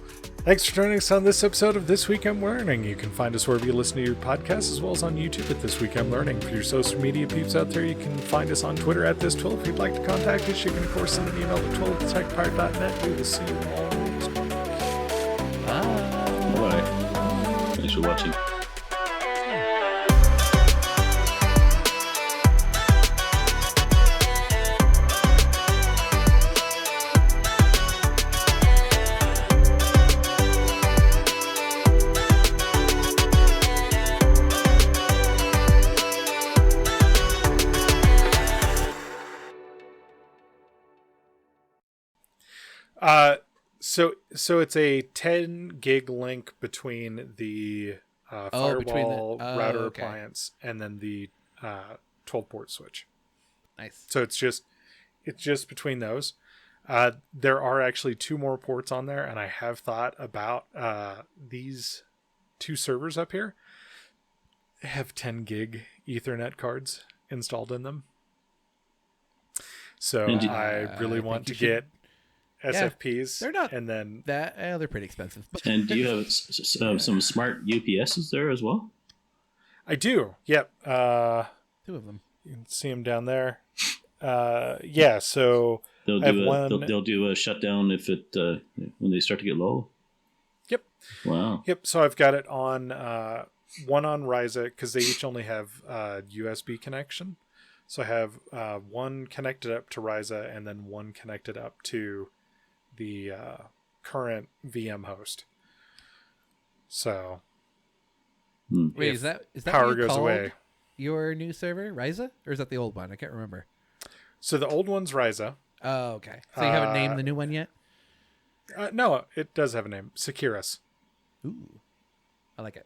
thanks for joining us on this episode of This Week I'm Learning. You can find us wherever you listen to your podcasts, as well as on YouTube at This Week I'm Learning. For your social media peeps out there, you can find us on Twitter at THIS12. If you'd like to contact us, you can, of course, send an email to twil@thetechpirate.net. We will see you all next week. Bye. Bye. Thanks for watching. So it's a 10 gig link between the firewall router appliance and then the 12 port switch. Nice. So it's just between those. There are actually 2 more ports on there, and I have thought about these 2 servers up here have 10 gig Ethernet cards installed in them. So I really want to get SFPs. They're not and then that they're pretty expensive. And do you have some smart UPSs there as well? I do. Yep. 2 of them. You can see them down there. Yeah. So they'll do a shutdown if it when they start to get low. Yep. Wow. Yep. So I've got it on one on Ryza because they each only have USB connection. So I have one connected up to Ryza and then one connected up to the current VM host. So wait, is that power what you goes called away? Your new server, Ryza, or is that the old one? I can't remember. So the old one's Ryza. Oh, okay. So you haven't named the new one yet? No, it does have a name. Securus. Ooh, I like it.